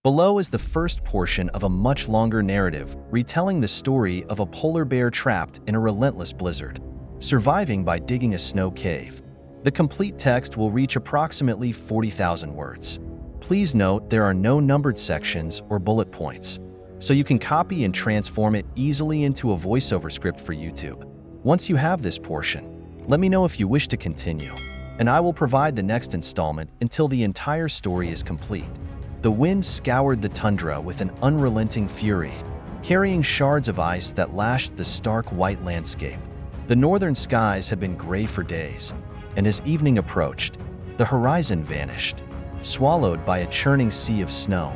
Below is the first portion of a much longer narrative retelling the story of a polar bear trapped in a relentless blizzard, surviving by digging a snow cave. The complete text will reach approximately 40,000 words. Please note there are no numbered sections or bullet points, so you can copy and transform it easily into a voiceover script for YouTube. Once you have this portion, let me know if you wish to continue, and I will provide the next installment until the entire story is complete. The wind scoured the tundra with an unrelenting fury, carrying shards of ice that lashed the stark white landscape. The northern skies had been gray for days, and as evening approached, the horizon vanished, swallowed by a churning sea of snow.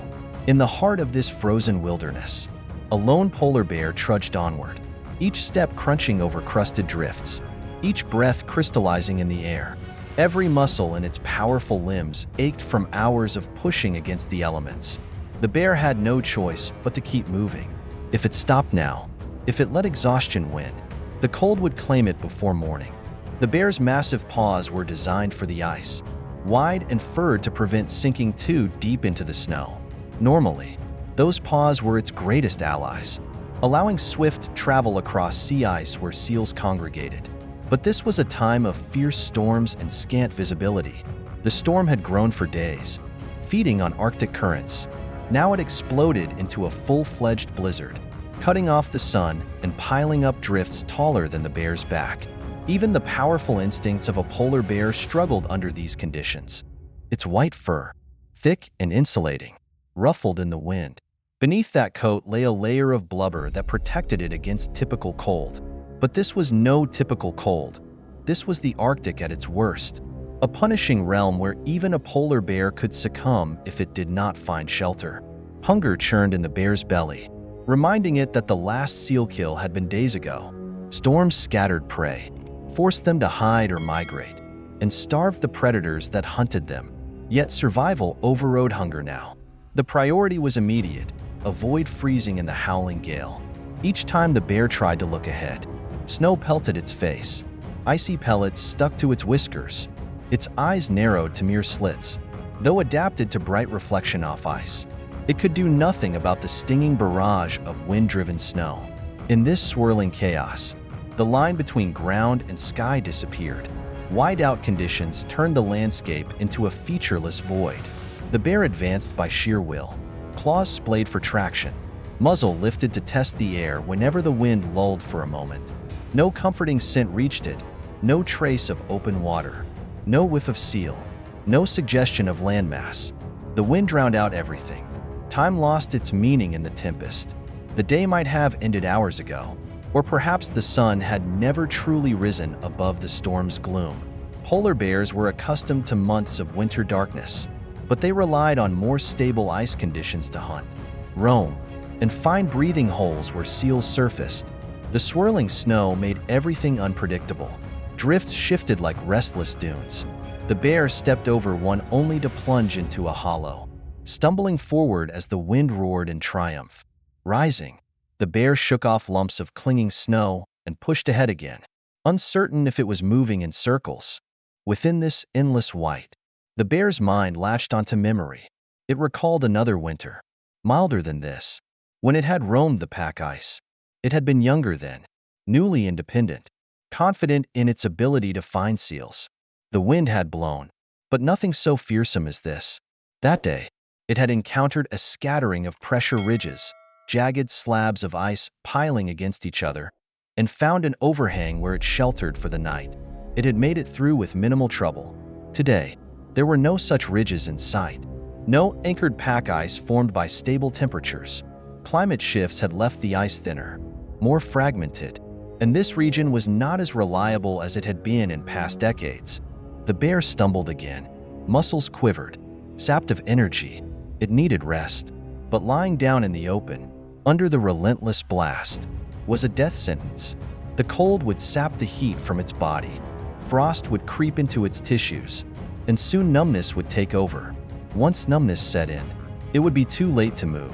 In the heart of this frozen wilderness, a lone polar bear trudged onward, each step crunching over crusted drifts, each breath crystallizing in the air. Every muscle in its powerful limbs ached from hours of pushing against the elements. The bear had no choice but to keep moving. If it stopped now, if it let exhaustion win, the cold would claim it before morning. The bear's massive paws were designed for the ice, wide and furred to prevent sinking too deep into the snow. Normally, those paws were its greatest allies, allowing swift travel across sea ice where seals congregated. But this was a time of fierce storms and scant visibility. The storm had grown for days, feeding on Arctic currents. Now it exploded into a full-fledged blizzard, cutting off the sun and piling up drifts taller than the bear's back. Even the powerful instincts of a polar bear struggled under these conditions. Its white fur, thick and insulating, ruffled in the wind. Beneath that coat lay a layer of blubber that protected it against typical cold. But this was no typical cold. This was the Arctic at its worst, a punishing realm where even a polar bear could succumb if it did not find shelter. Hunger churned in the bear's belly, reminding it that the last seal kill had been days ago. Storms scattered prey, forced them to hide or migrate, and starved the predators that hunted them. Yet survival overrode hunger now. The priority was immediate: avoid freezing in the howling gale. Each time the bear tried to look ahead, snow pelted its face. Icy pellets stuck to its whiskers. Its eyes narrowed to mere slits. Though adapted to bright reflection off ice, it could do nothing about the stinging barrage of wind-driven snow. In this swirling chaos, the line between ground and sky disappeared. Whiteout conditions turned the landscape into a featureless void. The bear advanced by sheer will, claws splayed for traction, muzzle lifted to test the air whenever the wind lulled for a moment. No comforting scent reached it, no trace of open water, no whiff of seal, no suggestion of landmass. The wind drowned out everything. Time lost its meaning in the tempest. The day might have ended hours ago, or perhaps the sun had never truly risen above the storm's gloom. Polar bears were accustomed to months of winter darkness, but they relied on more stable ice conditions to hunt, roam, and find breathing holes where seals surfaced. The swirling snow made everything unpredictable. Drifts shifted like restless dunes. The bear stepped over one only to plunge into a hollow, stumbling forward as the wind roared in triumph. Rising, the bear shook off lumps of clinging snow and pushed ahead again, uncertain if it was moving in circles. Within this endless white, the bear's mind latched onto memory. It recalled another winter, milder than this, when it had roamed the pack ice. It had been younger then, newly independent, confident in its ability to find seals. The wind had blown, but nothing so fearsome as this. That day, it had encountered a scattering of pressure ridges, jagged slabs of ice piling against each other, and found an overhang where it sheltered for the night. It had made it through with minimal trouble. Today, there were no such ridges in sight. No anchored pack ice formed by stable temperatures. Climate shifts had left the ice thinner, more fragmented, and this region was not as reliable as it had been in past decades. The bear stumbled again. Muscles quivered, sapped of energy. It needed rest. But lying down in the open, under the relentless blast, was a death sentence. The cold would sap the heat from its body. Frost would creep into its tissues, and soon numbness would take over. Once numbness set in, it would be too late to move.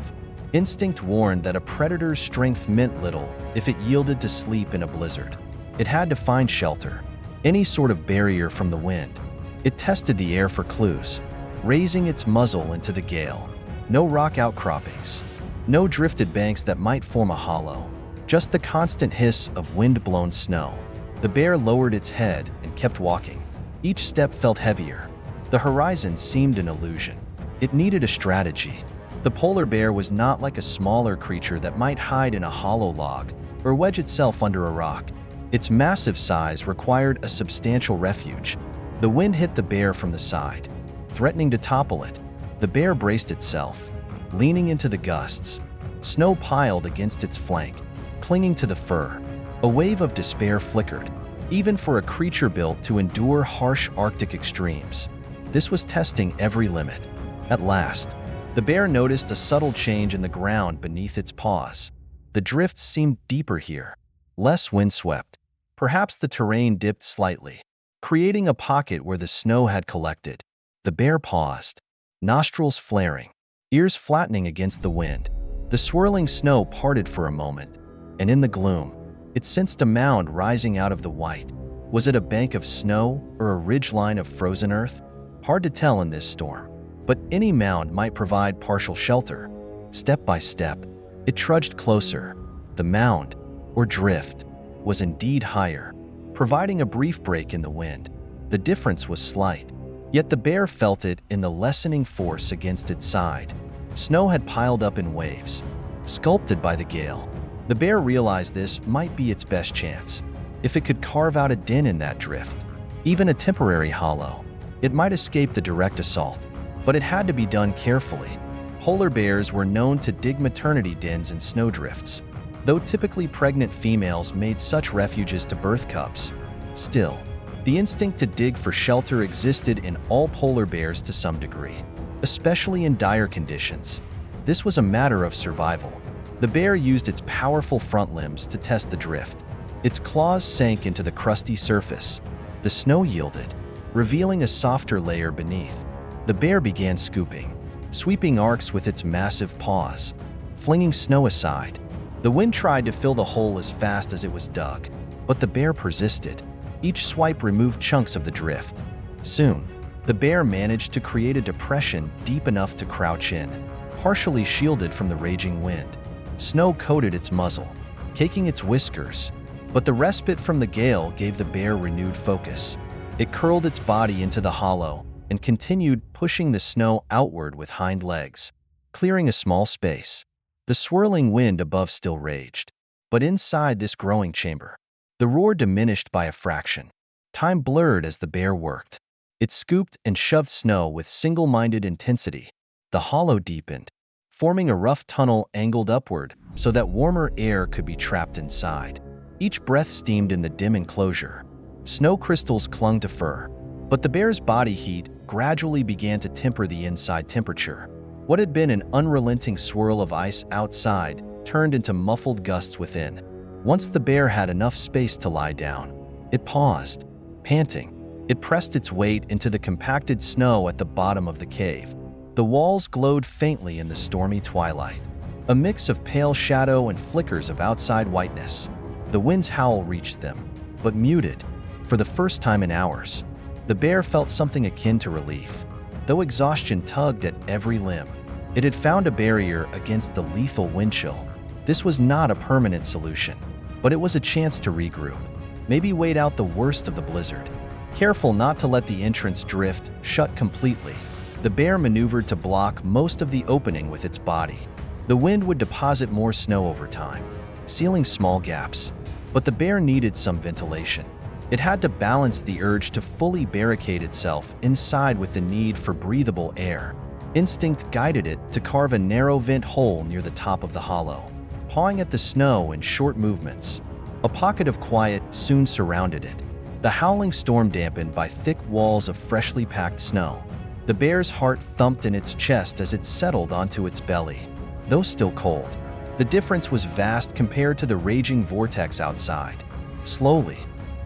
Instinct warned that a predator's strength meant little if it yielded to sleep in a blizzard. It had to find shelter, any sort of barrier from the wind. It tested the air for clues, raising its muzzle into the gale. Finally, the bear No rock outcroppings. No drifted banks that might form a hollow. Just the constant hiss of wind-blown snow. The bear lowered its head and kept walking. Each step felt heavier. The horizon seemed an illusion. It needed a strategy. The polar bear was not like a smaller creature that might hide in a hollow log or wedge itself under a rock. Its massive size required a substantial refuge. The wind hit the bear from the side, threatening to topple it. The bear braced itself, leaning into the gusts. Snow piled against its flank, clinging to the fur. A wave of despair flickered, even for a creature built to endure harsh Arctic extremes. This was testing every limit. At last, the bear noticed a subtle change in the ground beneath its paws. The drifts seemed deeper here, less windswept. Perhaps the terrain dipped slightly, creating a pocket where the snow had collected. The bear paused, nostrils flaring, ears flattening against the wind. The swirling snow parted for a moment, and in the gloom, it sensed a mound rising out of the white. Was it a bank of snow or a ridgeline of frozen earth? Hard to tell in this storm, but any mound might provide partial shelter. Step by step, it trudged closer. The mound, or drift, was indeed higher, providing a brief break in the wind. The difference was slight, yet the bear felt it in the lessening force against its side. Snow had piled up in waves, sculpted by the gale. The bear realized this might be its best chance. If it could carve out a den in that drift, even a temporary hollow, it might escape the direct assault. But it had to be done carefully. Polar bears were known to dig maternity dens in snowdrifts, though typically pregnant females made such refuges to birth cubs. Still, the instinct to dig for shelter existed in all polar bears to some degree, especially in dire conditions. This was a matter of survival. The bear used its powerful front limbs to test the drift. Its claws sank into the crusty surface. The snow yielded, revealing a softer layer beneath. The bear began scooping, sweeping arcs with its massive paws, flinging snow aside. The wind tried to fill the hole as fast as it was dug, but the bear persisted. Each swipe removed chunks of the drift. Soon, the bear managed to create a depression deep enough to crouch in, partially shielded from the raging wind. Snow coated its muzzle, caking its whiskers, but the respite from the gale gave the bear renewed focus. It curled its body into the hollow and continued pushing the snow outward with hind legs, clearing a small space. The swirling wind above still raged, but inside this growing chamber, the roar diminished by a fraction. Time blurred as the bear worked. It scooped and shoved snow with single-minded intensity. The hollow deepened, forming a rough tunnel angled upward so that warmer air could be trapped inside. Each breath steamed in the dim enclosure. Snow crystals clung to fur, but the bear's body heat gradually began to temper the inside temperature. What had been an unrelenting swirl of ice outside turned into muffled gusts within. Once the bear had enough space to lie down, it paused, panting. It pressed its weight into the compacted snow at the bottom of the cave. The walls glowed faintly in the stormy twilight, a mix of pale shadow and flickers of outside whiteness. The wind's howl reached them, but muted. For the first time in hours, the bear felt something akin to relief, though exhaustion tugged at every limb. It had found a barrier against the lethal wind chill. This was not a permanent solution, but it was a chance to regroup, maybe wait out the worst of the blizzard. Careful not to let the entrance drift shut completely, the bear maneuvered to block most of the opening with its body. The wind would deposit more snow over time, sealing small gaps, but the bear needed some ventilation. It had to balance the urge to fully barricade itself inside with the need for breathable air. Instinct guided it to carve a narrow vent hole near the top of the hollow, pawing at the snow in short movements. A pocket of quiet soon surrounded it, the howling storm dampened by thick walls of freshly packed snow. The bear's heart thumped in its chest as it settled onto its belly. Though still cold, the difference was vast compared to the raging vortex outside. Slowly,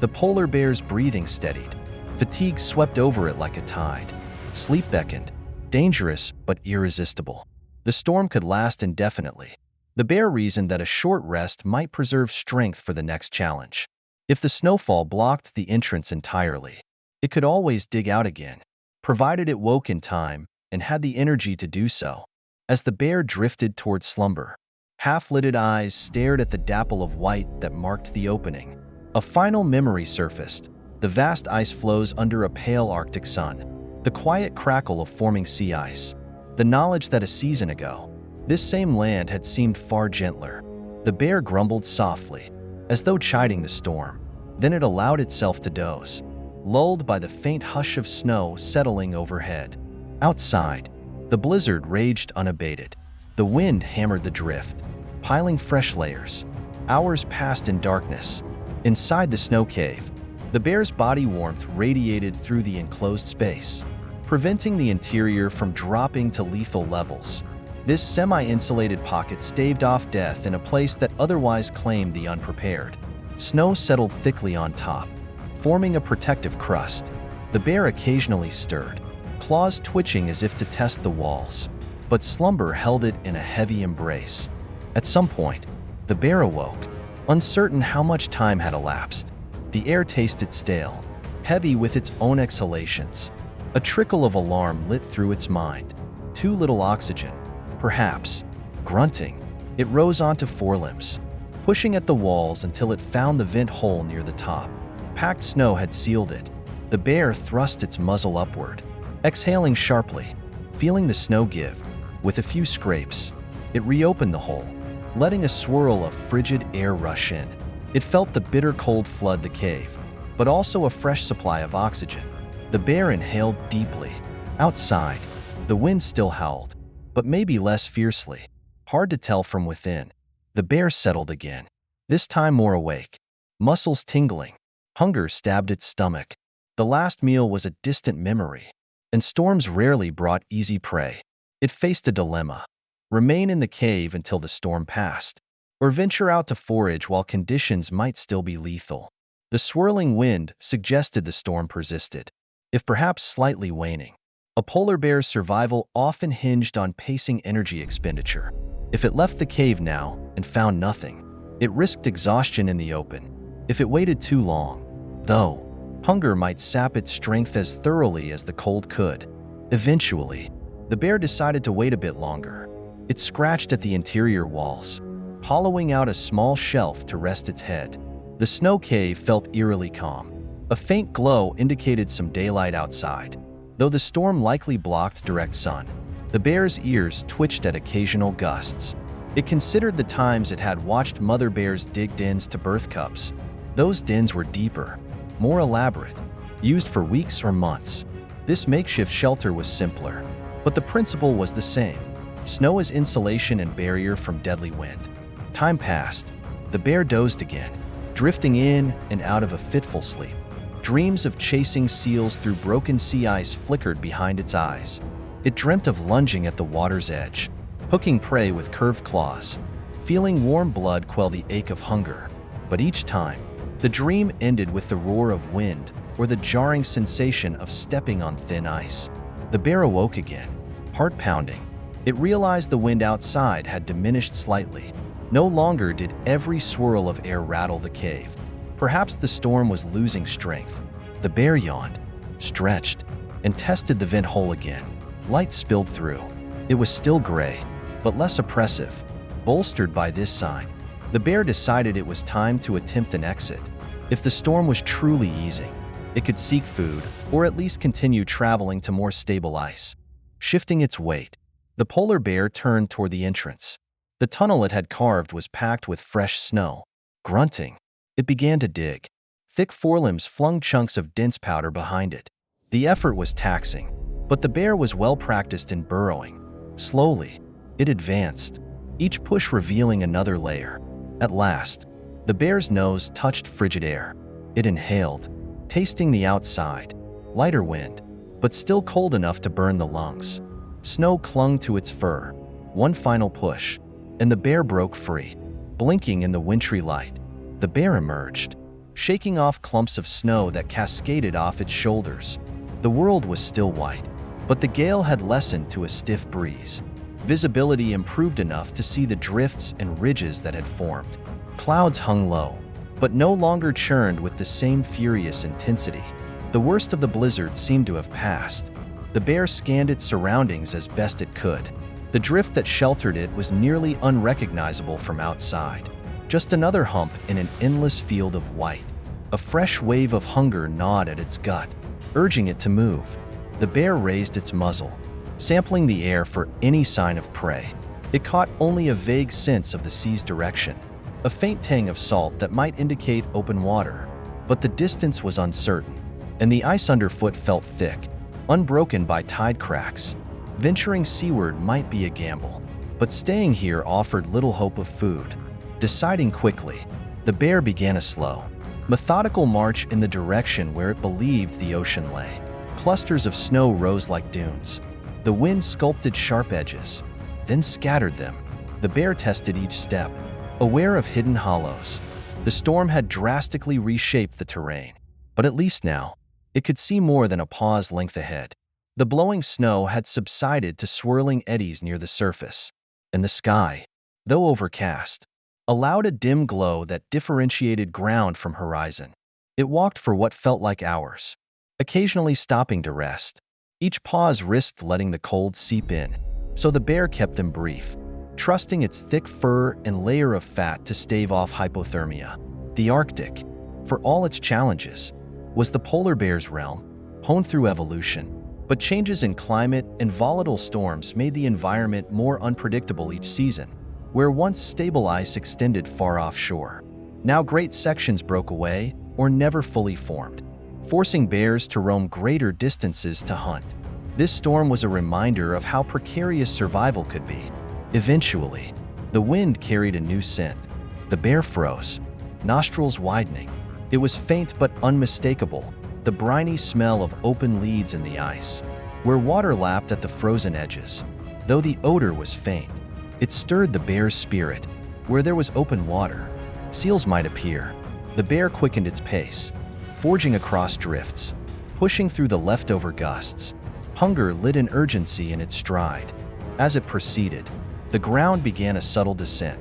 the polar bear's breathing steadied. Fatigue swept over it like a tide. Sleep beckoned, dangerous but irresistible. The storm could last indefinitely. The bear reasoned that a short rest might preserve strength for the next challenge. If the snowfall blocked the entrance entirely, it could always dig out again, provided it woke in time and had the energy to do so. as the bear drifted toward slumber. Half-lidded eyes stared at the dapple of white that marked the opening. A final memory surfaced, the vast ice floes under a pale Arctic sun, the quiet crackle of forming sea ice, the knowledge that a season ago, this same land had seemed far gentler. The bear grumbled softly, as though chiding the storm. Then it allowed itself to doze, lulled by the faint hush of snow settling overhead. Outside, the blizzard raged unabated. The wind hammered the drift, piling fresh layers. Hours passed in darkness. Inside the snow cave, the bear's body warmth radiated through the enclosed space, preventing the interior from dropping to lethal levels. This semi-insulated pocket staved off death in a place that otherwise claimed the unprepared. Snow settled thickly on top, forming a protective crust. The bear occasionally stirred, claws twitching as if to test the walls, but slumber held it in a heavy embrace. At some point, the bear awoke, uncertain how much time had elapsed. The air tasted stale, heavy with its own exhalations. A trickle of alarm lit through its mind. Too little oxygen, perhaps. Grunting, it rose onto forelimbs, pushing at the walls until it found the vent hole near the top. Packed snow had sealed it. The bear thrust its muzzle upward, exhaling sharply, feeling the snow give. With a few scrapes, it reopened the hole, letting a swirl of frigid air rush in. It felt the bitter cold flood the cave, but also a fresh supply of oxygen. The bear inhaled deeply. Outside, the wind still howled, but maybe less fiercely. Hard to tell from within. The bear settled again, this time more awake, muscles tingling. Hunger stabbed its stomach. The last meal was a distant memory, and storms rarely brought easy prey. It faced a dilemma: remain in the cave until the storm passed, or venture out to forage while conditions might still be lethal. The swirling wind suggested the storm persisted, if perhaps slightly waning. A polar bear's survival often hinged on pacing energy expenditure. If it left the cave now and found nothing, it risked exhaustion in the open. If it waited too long, though, hunger might sap its strength as thoroughly as the cold could. Eventually, the bear decided to wait a bit longer. It scratched at the interior walls, hollowing out a small shelf to rest its head. The snow cave felt eerily calm. A faint glow indicated some daylight outside, though the storm likely blocked direct sun. The bear's ears twitched at occasional gusts. It considered the times it had watched mother bears dig dens to birth cubs. Those dens were deeper, more elaborate, used for weeks or months. This makeshift shelter was simpler, but the principle was the same: snow as insulation and barrier from deadly wind. Time passed. The bear dozed again, drifting in and out of a fitful sleep. Dreams of chasing seals through broken sea ice flickered behind its eyes. It dreamt of lunging at the water's edge, hooking prey with curved claws, feeling warm blood quell the ache of hunger. But each time, the dream ended with the roar of wind or the jarring sensation of stepping on thin ice. The bear awoke again, heart pounding. It realized the wind outside had diminished slightly. No longer did every swirl of air rattle the cave. Perhaps the storm was losing strength. The bear yawned, stretched, and tested the vent hole again. Light spilled through. It was still gray, but less oppressive. Bolstered by this sign, the bear decided it was time to attempt an exit. If the storm was truly easing, it could seek food, or at least continue traveling to more stable ice. Shifting its weight, the polar bear turned toward the entrance. The tunnel it had carved was packed with fresh snow. Grunting, it began to dig. Thick forelimbs flung chunks of dense powder behind it. The effort was taxing, but the bear was well practiced in burrowing. Slowly, it advanced, each push revealing another layer. At last, the bear's nose touched frigid air. It inhaled, tasting the outside. Lighter wind, but still cold enough to burn the lungs. Snow clung to its fur. One final push, and the bear broke free. Blinking in the wintry light, the bear emerged, shaking off clumps of snow that cascaded off its shoulders. The world was still white, but the gale had lessened to a stiff breeze. Visibility improved enough to see the drifts and ridges that had formed. Clouds hung low, but no longer churned with the same furious intensity. The worst of the blizzard seemed to have passed. The bear scanned its surroundings as best it could. The drift that sheltered it was nearly unrecognizable from outside. Just another hump in an endless field of white. A fresh wave of hunger gnawed at its gut, urging it to move. The bear raised its muzzle, sampling the air for any sign of prey. It caught only a vague sense of the sea's direction, a faint tang of salt that might indicate open water. But the distance was uncertain, and the ice underfoot felt thick, unbroken by tide cracks. Venturing seaward might be a gamble, but staying here offered little hope of food. Deciding quickly, the bear began a slow, methodical march in the direction where it believed the ocean lay. Clusters of snow rose like dunes. The wind sculpted sharp edges, then scattered them. The bear tested each step, aware of hidden hollows. The storm had drastically reshaped the terrain, but at least now, it could see more than a paw's length ahead. The blowing snow had subsided to swirling eddies near the surface, and the sky, though overcast, allowed a dim glow that differentiated ground from horizon. It walked for what felt like hours, occasionally stopping to rest. Each pause risked letting the cold seep in, so the bear kept them brief, trusting its thick fur and layer of fat to stave off hypothermia. The Arctic, for all its challenges, was the polar bear's realm, honed through evolution. But changes in climate and volatile storms made the environment more unpredictable each season. Where once stable ice extended far offshore, now great sections broke away or never fully formed, forcing bears to roam greater distances to hunt. This storm was a reminder of how precarious survival could be. Eventually, the wind carried a new scent. The bear froze, nostrils widening. It was faint but unmistakable, the briny smell of open leads in the ice, where water lapped at the frozen edges. Though the odor was faint, it stirred the bear's spirit. Where there was open water, seals might appear. The bear quickened its pace, forging across drifts, pushing through the leftover gusts. Hunger lit an urgency in its stride. As it proceeded, the ground began a subtle descent,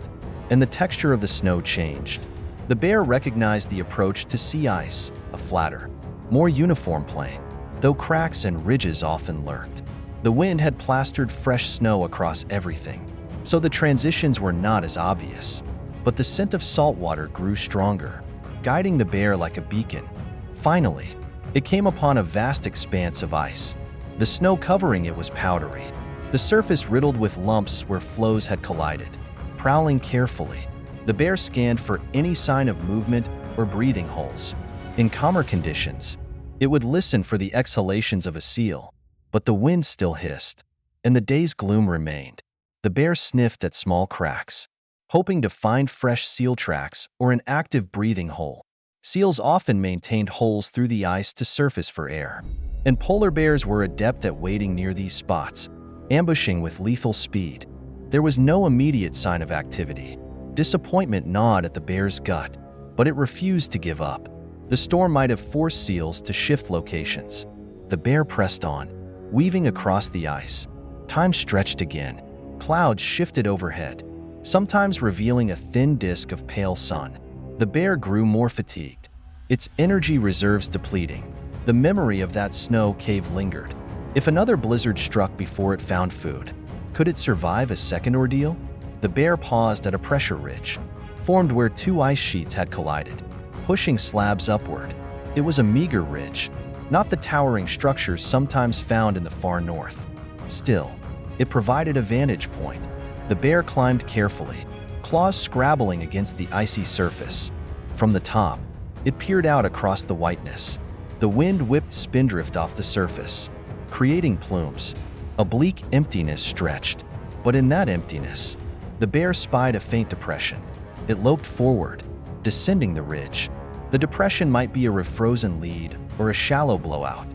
and the texture of the snow changed. The bear recognized the approach to sea ice, a flatter, more uniform plane, though cracks and ridges often lurked. The wind had plastered fresh snow across everything, so the transitions were not as obvious. But the scent of salt water grew stronger, guiding the bear like a beacon. Finally, it came upon a vast expanse of ice. The snow covering it was powdery, the surface riddled with lumps where floes had collided. Prowling carefully, the bear scanned for any sign of movement or breathing holes. In calmer conditions, it would listen for the exhalations of a seal, but the wind still hissed, and the day's gloom remained. The bear sniffed at small cracks, hoping to find fresh seal tracks or an active breathing hole. Seals often maintained holes through the ice to surface for air, and polar bears were adept at waiting near these spots, ambushing with lethal speed. There was no immediate sign of activity. Disappointment gnawed at the bear's gut, but it refused to give up. The storm might have forced seals to shift locations. The bear pressed on, weaving across the ice. Time stretched again. Clouds shifted overhead, sometimes revealing a thin disk of pale sun. The bear grew more fatigued, its energy reserves depleting. The memory of that snow cave lingered. If another blizzard struck before it found food, could it survive a second ordeal? The bear paused at a pressure ridge, formed where two ice sheets had collided, pushing slabs upward. It was a meager ridge, not the towering structures sometimes found in the far north. Still, it provided a vantage point. The bear climbed carefully, claws scrabbling against the icy surface. From the top, it peered out across the whiteness. The wind whipped spindrift off the surface, creating plumes. A bleak emptiness stretched, but in that emptiness, the bear spied a faint depression. It loped forward, descending the ridge. The depression might be a refrozen lead or a shallow blowout.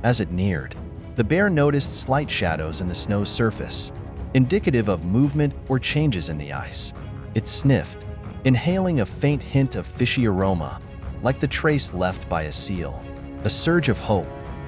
As it neared, the bear noticed slight shadows in the snow's surface, indicative of movement or changes in the ice. It sniffed, inhaling a faint hint of fishy aroma, like the trace left by a seal. A surge of hope.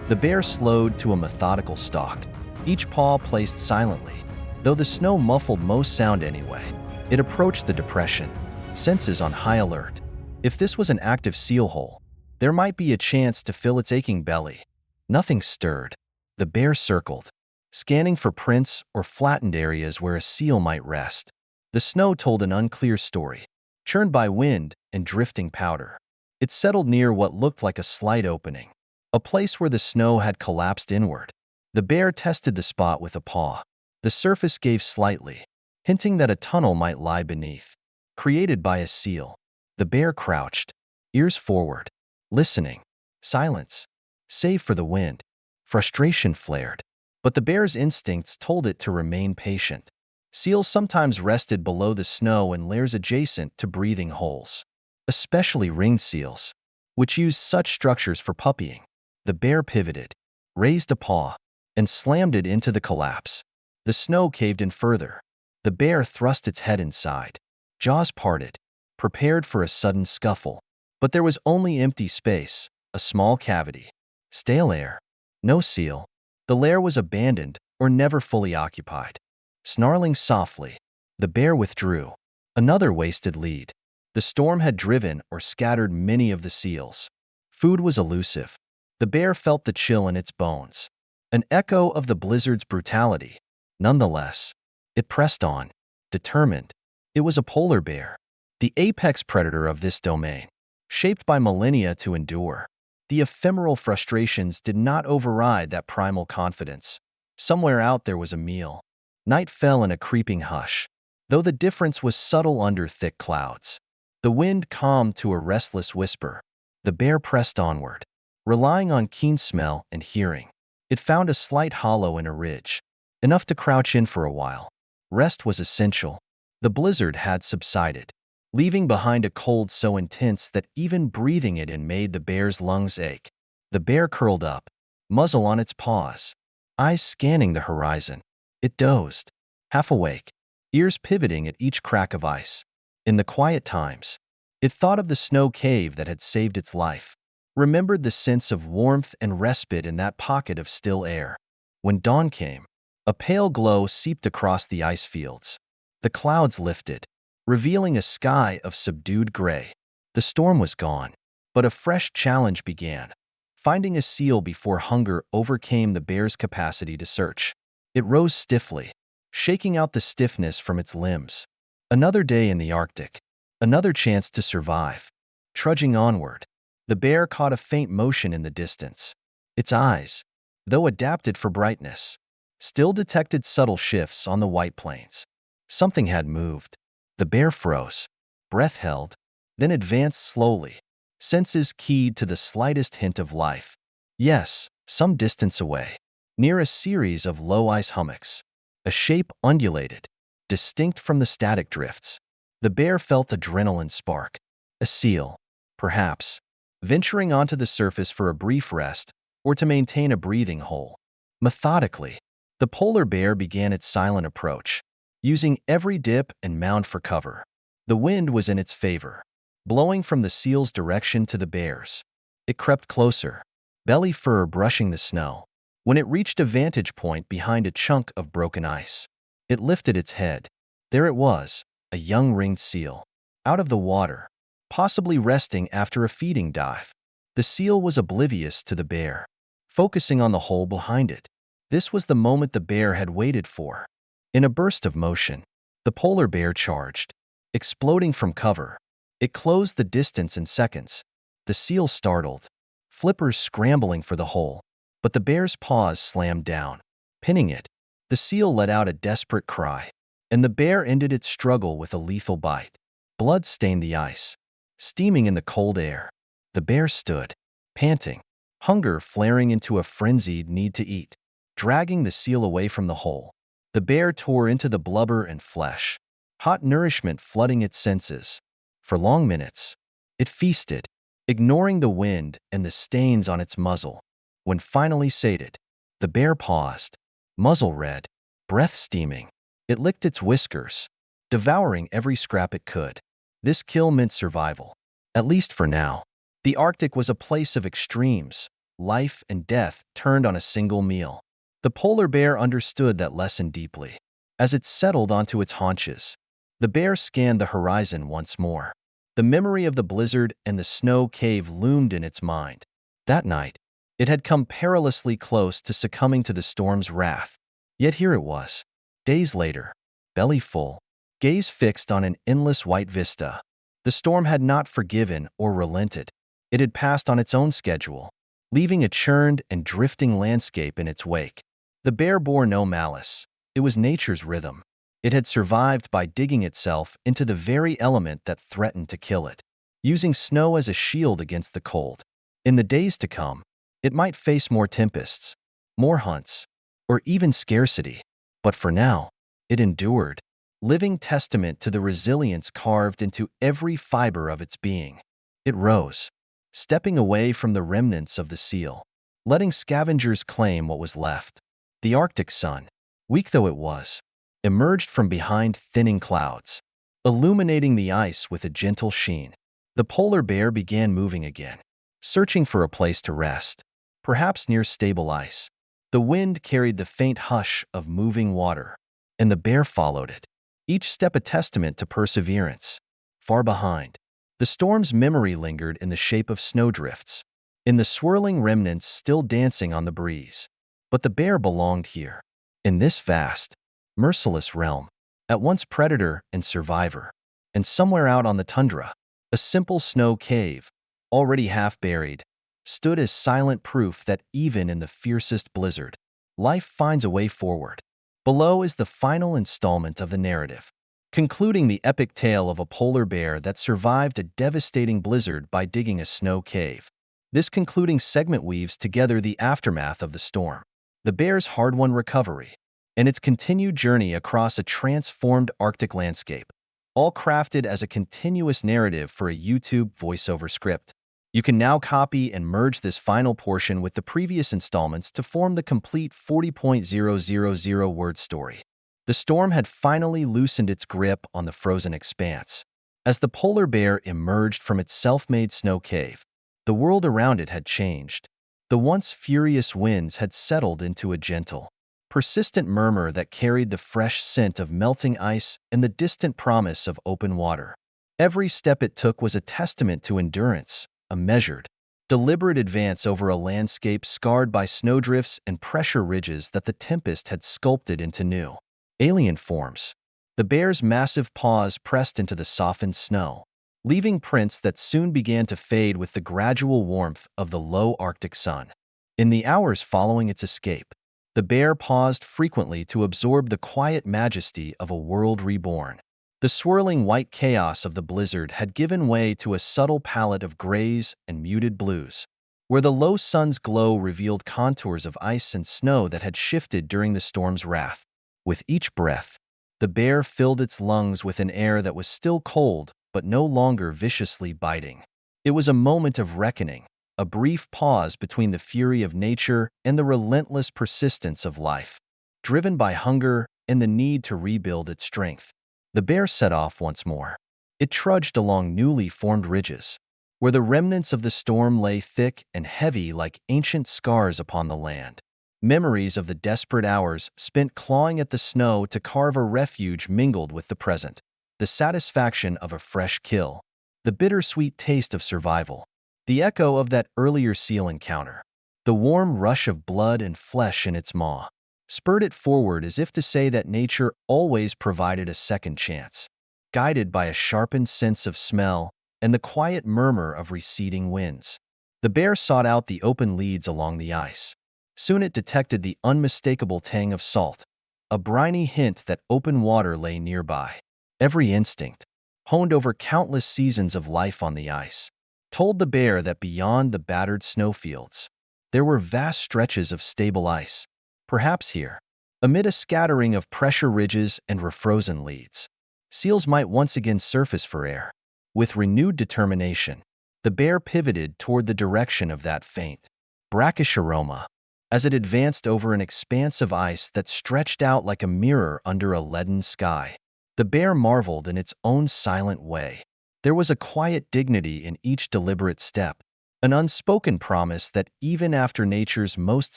The bear slowed to a methodical stalk, each paw placed silently, though the snow muffled most sound anyway. It approached the depression, senses on high alert. If this was an active seal hole, there might be a chance to fill its aching belly. Nothing stirred. The bear circled, scanning for prints or flattened areas where a seal might rest. The snow told an unclear story, churned by wind and drifting powder. It settled near what looked like a slight opening, a place where the snow had collapsed inward. The bear tested the spot with a paw. The surface gave slightly, hinting that a tunnel might lie beneath, created by a seal. The bear crouched, ears forward, listening. Silence, save for the wind. Frustration flared, but the bear's instincts told it to remain patient. Seals sometimes rested below the snow in layers adjacent to breathing holes, especially ringed seals, which use such structures for puppying. The bear pivoted, raised a paw, and slammed it into the collapse. The snow caved in further. The bear thrust its head inside. Jaws parted, prepared for a sudden scuffle. But there was only empty space, a small cavity. Stale air. No seal. The lair was abandoned or never fully occupied. Snarling softly, the bear withdrew. Another wasted lead. The storm had driven or scattered many of the seals. Food was elusive. The bear felt the chill in its bones, an echo of the blizzard's brutality. Nonetheless, it pressed on, determined. It was a polar bear, the apex predator of this domain, shaped by millennia to endure. The ephemeral frustrations did not override that primal confidence. Somewhere out there was a meal. Night fell in a creeping hush, though the difference was subtle under thick clouds. The wind calmed to a restless whisper. The bear pressed onward, relying on keen smell and hearing. It found a slight hollow in a ridge, enough to crouch in for a while. Rest was essential. The blizzard had subsided, leaving behind a cold so intense that even breathing it in made the bear's lungs ache. The bear curled up, muzzle on its paws, eyes scanning the horizon. It dozed, half awake, ears pivoting at each crack of ice. In the quiet times, it thought of the snow cave that had saved its life, remembered the sense of warmth and respite in that pocket of still air. When dawn came, a pale glow seeped across the ice fields. The clouds lifted, revealing a sky of subdued gray. The storm was gone, but a fresh challenge began. Finding a seal before hunger overcame the bear's capacity to search. It rose stiffly, shaking out the stiffness from its limbs. Another day in the Arctic, another chance to survive. Trudging onward, the bear caught a faint motion in the distance. Its eyes, though adapted for brightness, still detected subtle shifts on the white plains. Something had moved. The bear froze, breath held, then advanced slowly, senses keyed to the slightest hint of life. Yes, some distance away, near a series of low ice hummocks, a shape undulated, distinct from the static drifts. The bear felt adrenaline spark. A seal, perhaps, venturing onto the surface for a brief rest or to maintain a breathing hole. Methodically, the polar bear began its silent approach, using every dip and mound for cover. The wind was in its favor, blowing from the seal's direction to the bear's. It crept closer, belly fur brushing the snow. When it reached a vantage point behind a chunk of broken ice, it lifted its head. There it was, a young ringed seal, out of the water, possibly resting after a feeding dive. The seal was oblivious to the bear, focusing on the hole behind it. This was the moment the bear had waited for. In a burst of motion, the polar bear charged, exploding from cover. It closed the distance in seconds. The seal startled, flippers scrambling for the hole, but the bear's paws slammed down, pinning it. The seal let out a desperate cry, and the bear ended its struggle with a lethal bite. Blood stained the ice, steaming in the cold air. The bear stood, panting, hunger flaring into a frenzied need to eat, dragging the seal away from the hole. The bear tore into the blubber and flesh, hot nourishment flooding its senses. For long minutes, it feasted, ignoring the wind and the stains on its muzzle. When finally sated, the bear paused, muzzle red, breath steaming. It licked its whiskers, devouring every scrap it could. This kill meant survival, at least for now. The Arctic was a place of extremes. Life and death turned on a single meal. The polar bear understood that lesson deeply. As it settled onto its haunches, the bear scanned the horizon once more. The memory of the blizzard and the snow cave loomed in its mind. That night, it had come perilously close to succumbing to the storm's wrath. Yet here it was, days later, belly full, gaze fixed on an endless white vista. The storm had not forgiven or relented. It had passed on its own schedule, leaving a churned and drifting landscape in its wake. The bear bore no malice. It was nature's rhythm. It had survived by digging itself into the very element that threatened to kill it, using snow as a shield against the cold. In the days to come, it might face more tempests, more hunts, or even scarcity. But for now, it endured, living testament to the resilience carved into every fiber of its being. It rose, stepping away from the remnants of the seal, letting scavengers claim what was left. The Arctic sun, weak though it was, emerged from behind thinning clouds, illuminating the ice with a gentle sheen. The polar bear began moving again, searching for a place to rest, perhaps near stable ice. The wind carried the faint hush of moving water, and the bear followed it, each step a testament to perseverance. Far behind, the storm's memory lingered in the shape of snowdrifts, in the swirling remnants still dancing on the breeze. But the bear belonged here, in this vast, merciless realm, at once predator and survivor. And somewhere out on the tundra, a simple snow cave, already half buried, stood as silent proof that even in the fiercest blizzard, life finds a way forward. Below is the final installment of the narrative, concluding the epic tale of a polar bear that survived a devastating blizzard by digging a snow cave. This concluding segment weaves together the aftermath of the storm, the bear's hard-won recovery, and its continued journey across a transformed Arctic landscape, all crafted as a continuous narrative for a YouTube voiceover script. You can now copy and merge this final portion with the previous installments to form the complete 40,000 word story. The storm had finally loosened its grip on the frozen expanse. As the polar bear emerged from its self-made snow cave, the world around it had changed. The once furious winds had settled into a gentle, persistent murmur that carried the fresh scent of melting ice and the distant promise of open water. Every step it took was a testament to endurance, a measured, deliberate advance over a landscape scarred by snowdrifts and pressure ridges that the tempest had sculpted into new, alien forms. The bear's massive paws pressed into the softened snow, leaving prints that soon began to fade with the gradual warmth of the low Arctic sun. In the hours following its escape, the bear paused frequently to absorb the quiet majesty of a world reborn. The swirling white chaos of the blizzard had given way to a subtle palette of grays and muted blues, where the low sun's glow revealed contours of ice and snow that had shifted during the storm's wrath. With each breath, the bear filled its lungs with an air that was still cold but no longer viciously biting. It was a moment of reckoning, a brief pause between the fury of nature and the relentless persistence of life, driven by hunger and the need to rebuild its strength. The bear set off once more. It trudged along newly formed ridges, where the remnants of the storm lay thick and heavy like ancient scars upon the land. Memories of the desperate hours spent clawing at the snow to carve a refuge mingled with the present, the satisfaction of a fresh kill, the bittersweet taste of survival, the echo of that earlier seal encounter, the warm rush of blood and flesh in its maw, spurred it forward as if to say that nature always provided a second chance, guided by a sharpened sense of smell and the quiet murmur of receding winds. The bear sought out the open leads along the ice. Soon it detected the unmistakable tang of salt, a briny hint that open water lay nearby. Every instinct, honed over countless seasons of life on the ice, told the bear that beyond the battered snowfields, there were vast stretches of stable ice. Perhaps here, amid a scattering of pressure ridges and refrozen leads, seals might once again surface for air. With renewed determination, the bear pivoted toward the direction of that faint, brackish aroma, as it advanced over an expanse of ice that stretched out like a mirror under a leaden sky. The bear marveled in its own silent way. There was a quiet dignity in each deliberate step, an unspoken promise that even after nature's most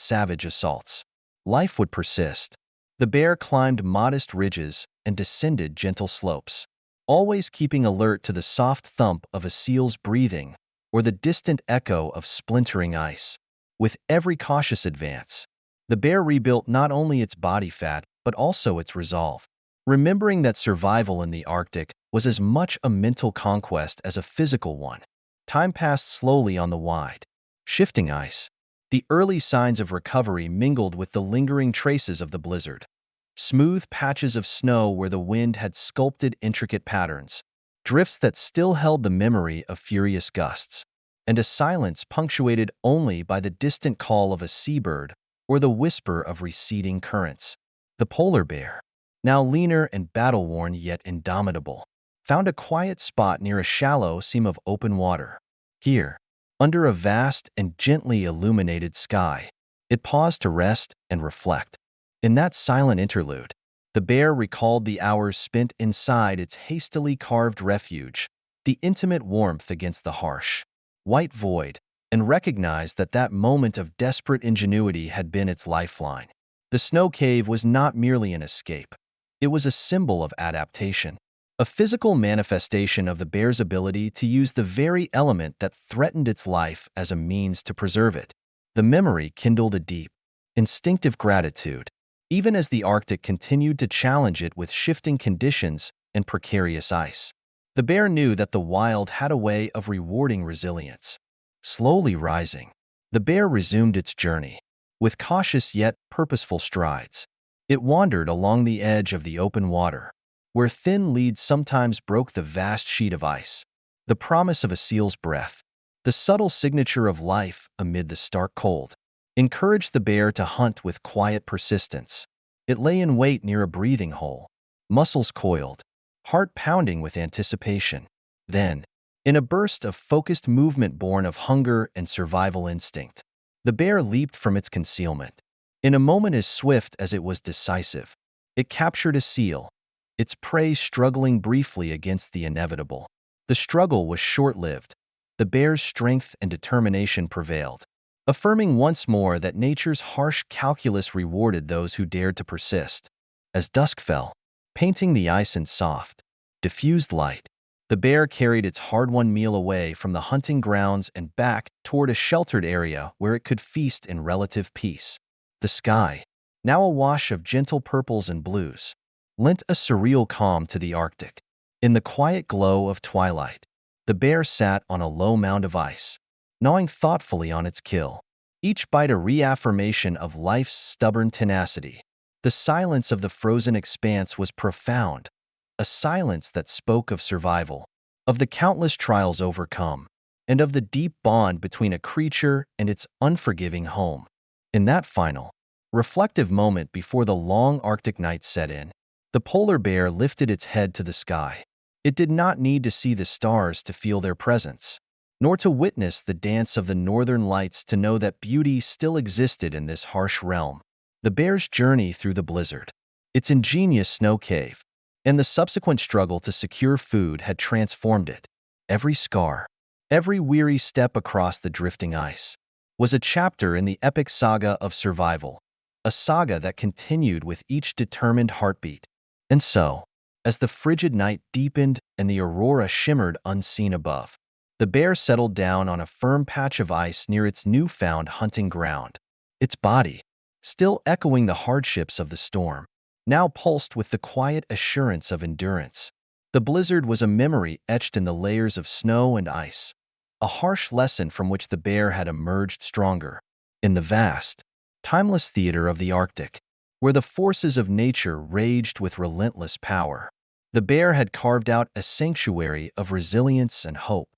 savage assaults, life would persist. The bear climbed modest ridges and descended gentle slopes, always keeping alert to the soft thump of a seal's breathing or the distant echo of splintering ice. With every cautious advance, The bear rebuilt not only its body fat, but also its resolve. Remembering that survival in the Arctic was as much a mental conquest as a physical one. Time passed slowly on the wide, shifting ice. The early signs of recovery mingled with the lingering traces of the blizzard. Smooth patches of snow where the wind had sculpted intricate patterns, drifts that still held the memory of furious gusts, and a silence punctuated only by the distant call of a seabird or the whisper of receding currents. The polar bear, now leaner and battle-worn yet indomitable, found a quiet spot near a shallow seam of open water. Here, under a vast and gently illuminated sky, it paused to rest and reflect. In that silent interlude, the bear recalled the hours spent inside its hastily carved refuge, the intimate warmth against the harsh, white void, and recognized that that moment of desperate ingenuity had been its lifeline. The snow cave was not merely an escape. It was a symbol of adaptation, a physical manifestation of the bear's ability to use the very element that threatened its life as a means to preserve it. The memory kindled a deep, instinctive gratitude, even as the Arctic continued to challenge it with shifting conditions and precarious ice. The bear knew that the wild had a way of rewarding resilience. Slowly rising, the bear resumed its journey, with cautious yet purposeful strides. It wandered along the edge of the open water, where thin leads sometimes broke the vast sheet of ice. The promise of a seal's breath, the subtle signature of life amid the stark cold, encouraged the bear to hunt with quiet persistence. It lay in wait near a breathing hole, muscles coiled, heart pounding with anticipation. Then, in a burst of focused movement born of hunger and survival instinct, the bear leaped from its concealment. In a moment as swift as it was decisive, it captured a seal, its prey struggling briefly against the inevitable. The struggle was short-lived. The bear's strength and determination prevailed, affirming once more that nature's harsh calculus rewarded those who dared to persist. As dusk fell, painting the ice in soft, diffused light, the bear carried its hard-won meal away from the hunting grounds and back toward a sheltered area where it could feast in relative peace. The sky, now awash of gentle purples and blues, lent a surreal calm to the Arctic. In the quiet glow of twilight, the bear sat on a low mound of ice, gnawing thoughtfully on its kill, each bite a reaffirmation of life's stubborn tenacity. The silence of the frozen expanse was profound, a silence that spoke of survival, of the countless trials overcome, and of the deep bond between a creature and its unforgiving home. In that final, reflective moment before the long Arctic night set in, the polar bear lifted its head to the sky. It did not need to see the stars to feel their presence, nor to witness the dance of the northern lights to know that beauty still existed in this harsh realm. The bear's journey through the blizzard, its ingenious snow cave, and the subsequent struggle to secure food had transformed it. Every scar, every weary step across the drifting ice, was a chapter in the epic saga of survival, a saga that continued with each determined heartbeat. And so, as the frigid night deepened and the aurora shimmered unseen above, the bear settled down on a firm patch of ice near its newfound hunting ground. Its body, still echoing the hardships of the storm, now pulsed with the quiet assurance of endurance. The blizzard was a memory etched in the layers of snow and ice, a harsh lesson from which the bear had emerged stronger. In the vast, timeless theater of the Arctic, where the forces of nature raged with relentless power, the bear had carved out a sanctuary of resilience and hope.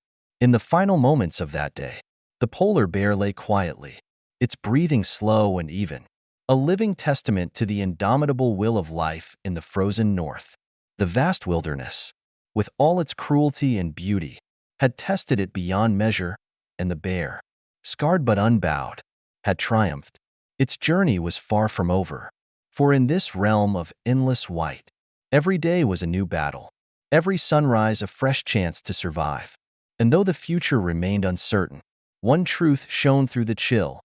In the final moments of that day, the polar bear lay quietly, its breathing slow and even, a living testament to the indomitable will of life in the frozen north. The vast wilderness, with all its cruelty and beauty, had tested it beyond measure, and the bear, scarred but unbowed, had triumphed. Its journey was far from over, for in this realm of endless white, every day was a new battle, every sunrise a fresh chance to survive. And though the future remained uncertain, one truth shone through the chill.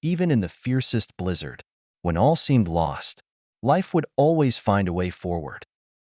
Even in the fiercest blizzard, when all seemed lost, life would always find a way forward.